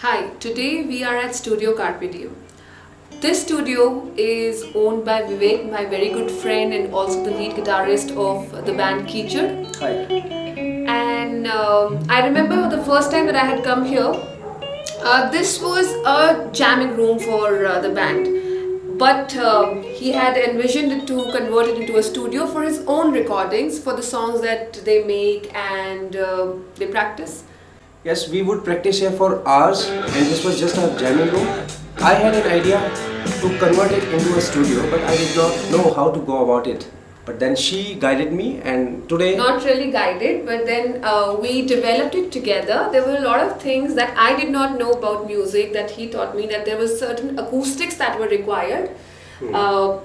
Hi, today we are at Studio Carpe Diem. This studio is owned by Vivek, my very good friend and also the lead guitarist of the band Keecher. Hi. And I remember the first time that I had come here, this was a jamming room for the band. But he had envisioned it to convert it into a studio for his own recordings, for the songs that they make and they practice. Yes, we would practice here for hours and this was just a jamming room. I had an idea to convert it into a studio, but I did not know how to go about it. But then she guided me and today... Not really guided, but then we developed it together. There were a lot of things that I did not know about music that he taught me, that there were certain acoustics that were required to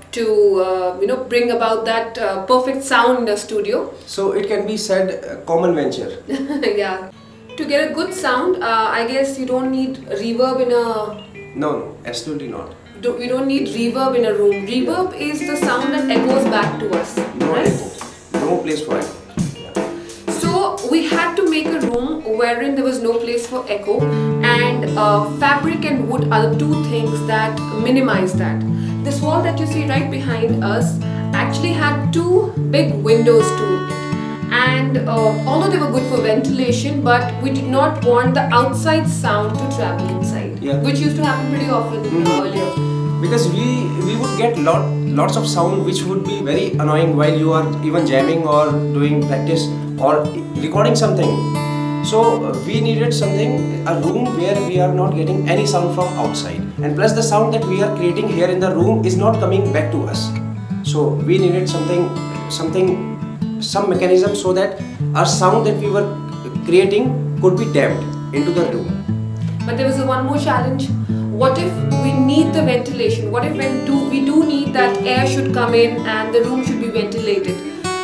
bring about that perfect sound in the studio. So it can be said a common venture. Yeah. To get a good sound, I guess you don't need reverb in a... No, absolutely not. We don't need reverb in a room. Reverb is the sound that echoes back to us. No right? echo. No place for echo. Yeah. So we had to make a room wherein there was no place for echo, and fabric and wood are the two things that minimize that. This wall that you see right behind us actually had two big windows to it. And although they were good for ventilation, but we did not want the outside sound to travel inside, which used to happen pretty often earlier. Because we would get lots of sound which would be very annoying while you are even jamming or doing practice or recording something. So we needed something, a room where we are not getting any sound from outside. And plus the sound that we are creating here in the room is not coming back to us. So we needed some mechanism so that our sound that we were creating could be damped into the room. But there was one more challenge. What if we need the ventilation? What if we do need that air should come in and the room should be ventilated?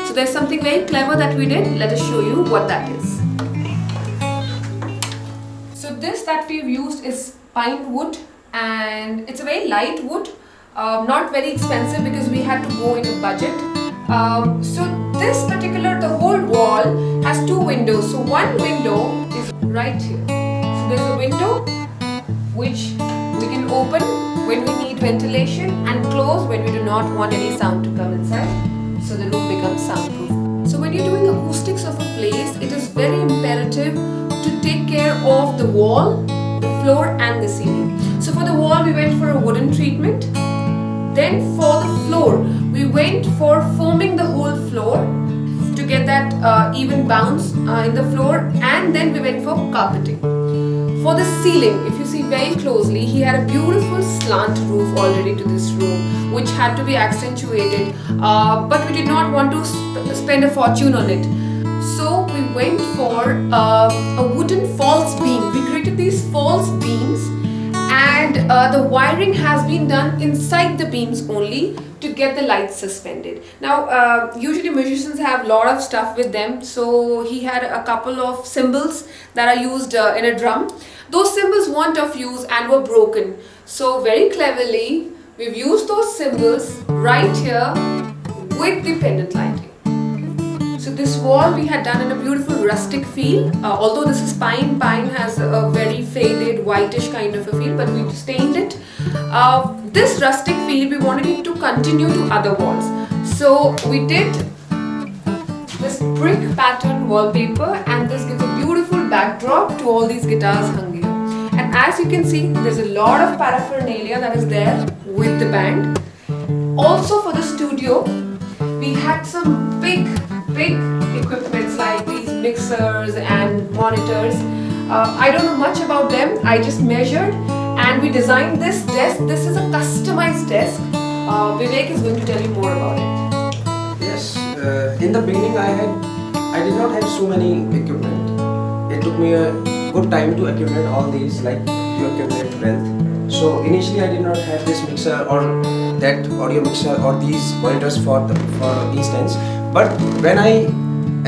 So there's something very clever that we did. Let us show you what that is. So this that we've used is pine wood, and it's a very light wood, not very expensive because we had to go in a budget. So the whole wall has two windows. So one window is right here. So there's a window which we can open when we need ventilation and close when we do not want any sound to come inside. So the room becomes soundproof. So when you're doing acoustics of a place, it is very imperative to take care of the wall, the floor and the ceiling. So for the wall we went for a wooden treatment. Then for the floor, we went for foaming the whole floor to get that even bounce in the floor, and then we went for carpeting. For the ceiling, if you see very closely, he had a beautiful slant roof already to this room, which had to be accentuated, but we did not want to spend a fortune on it. So we went for a wooden false beam. We created these false beams, and the wiring has been done inside the beams only to get the lights suspended. Now, usually musicians have a lot of stuff with them, so he had a couple of cymbals that are used in a drum. Those cymbals weren't of use and were broken. So very cleverly, we've used those cymbals right here with the pendant lighting. So this wall we had done in a beautiful rustic feel. Although this is pine has a very faded whitish kind of a feel, but we stained it. This rustic feel we wanted it to continue to other walls. So we did this brick pattern wallpaper, and this gives a beautiful backdrop to all these guitars hung here. And as you can see, there's a lot of paraphernalia that is there with the band. Also for the studio, we had some big equipments like these mixers and monitors. I don't know much about them. I just measured and we designed this desk. This is a customized desk. Vivek is going to tell you more about it. Yes, in the beginning I did not have so many equipment. It took me a good time to accumulate all these, like you accumulate wealth. So initially I did not have this mixer or that audio mixer or these monitors for instance. But when I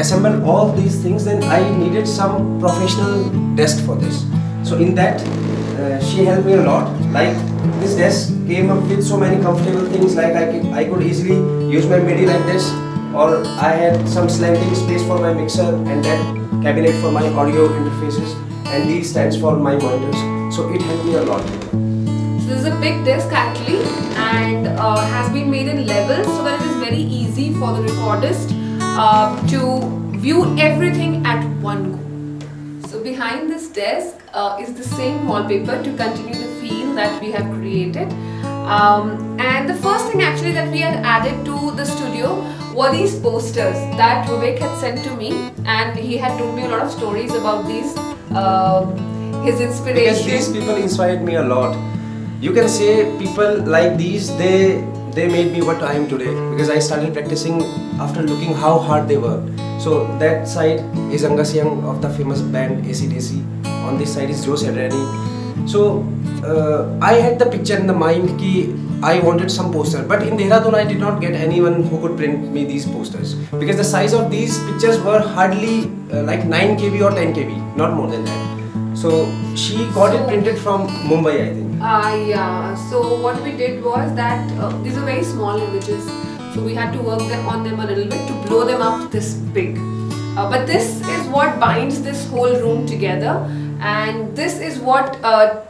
assembled all these things, then I needed some professional desk for this. So in that, she helped me a lot. Like this desk came up with so many comfortable things, like I could easily use my MIDI like this, or I had some slanting space for my mixer and that cabinet for my audio interfaces, and these stands for my monitors. So it helped me a lot. So this is a big desk actually, and has been made in levels so that it is very easy for the recordist to view everything at one go. So behind this desk is the same wallpaper to continue the feel that we have created. And the first thing actually that we had added to the studio were these posters that Vivek had sent to me, and he had told me a lot of stories about these, his inspiration. Because these people inspired me a lot. You can say people like these, they made me what I am today, because I started practicing after looking how hard they worked. So that side is Angus Young of the famous band AC/DC. On this side is Joe Satriani. So I had the picture in the mind ki I wanted some poster, but in Dehradun I did not get anyone who could print me these posters, because the size of these pictures were hardly like 9 kb or 10 kb, not more than that. So she got it printed from Mumbai, I think. Yeah, so what we did was that these are very small images, so we had to work on them a little bit to blow them up this big. But this is what binds this whole room together, and this is what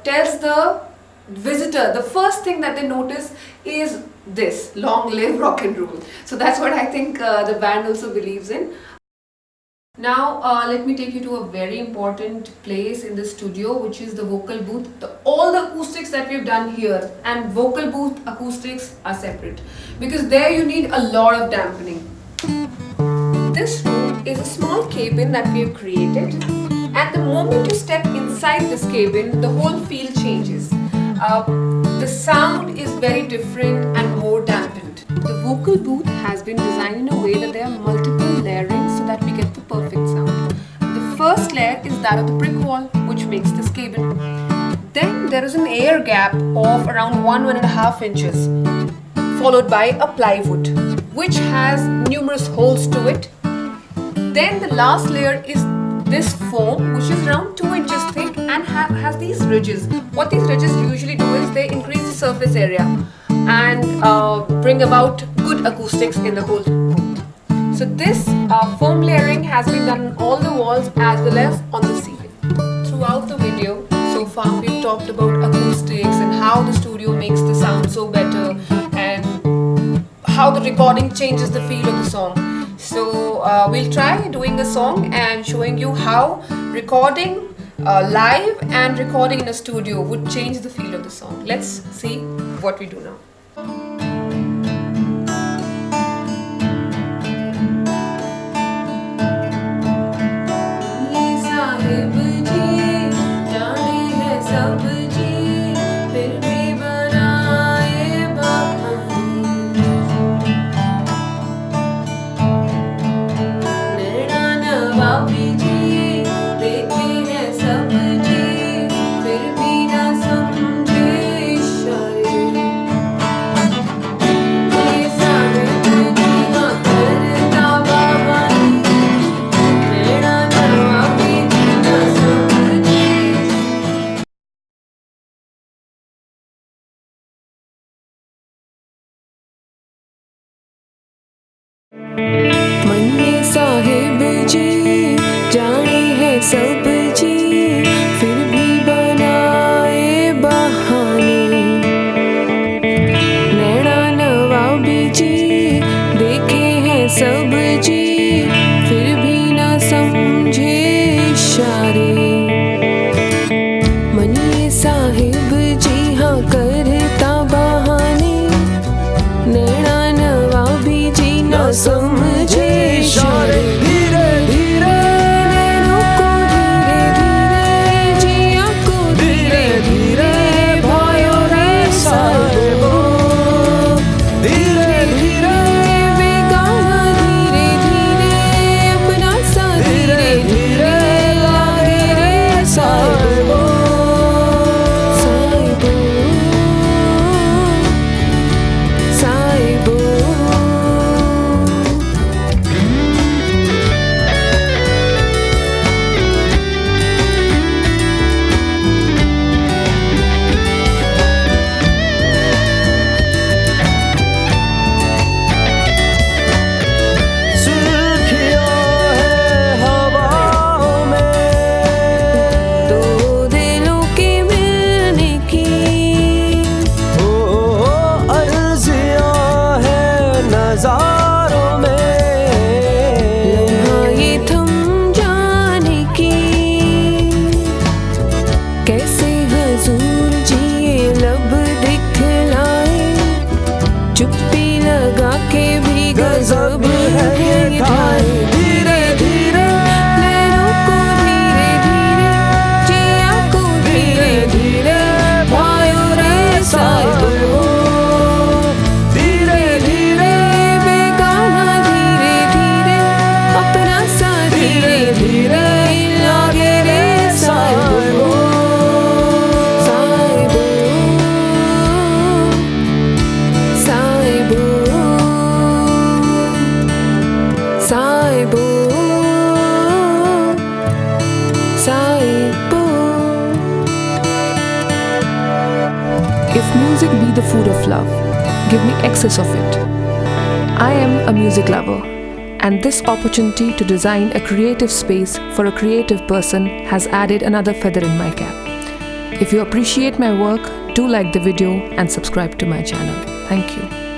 tells the visitor, the first thing that they notice is this: long live rock and roll. So that's what I think the band also believes in. Now let me take you to a very important place in the studio, which is the vocal booth. All the acoustics that we've done here and vocal booth acoustics are separate, because there you need a lot of dampening. This room is a small cabin that we have created, and the moment you step inside this cabin, the whole feel changes. The sound is very different and more dampened. The vocal booth has been designed in a way that there are multiple layerings so that we get the perfect sound. The first layer is that of the brick wall, which makes this cabin. Then there is an air gap of around 1.5 inches, followed by a plywood, which has numerous holes to it. Then the last layer is this foam, which is around 2 inches thick and has these ridges. What these ridges usually do is they increase the surface area and bring about good acoustics in the whole booth. So this foam layering has been done on all the walls as well as on the ceiling. Throughout the video, so far we've talked about acoustics and how the studio makes the sound so better and how the recording changes the feel of the song. So we'll try doing a song and showing you how recording live and recording in a studio would change the feel of the song. Let's see what we do now. If music be the food of love, give me excess of it. I am a music lover, and this opportunity to design a creative space for a creative person has added another feather in my cap. If you appreciate my work, do like the video and subscribe to my channel. Thank you.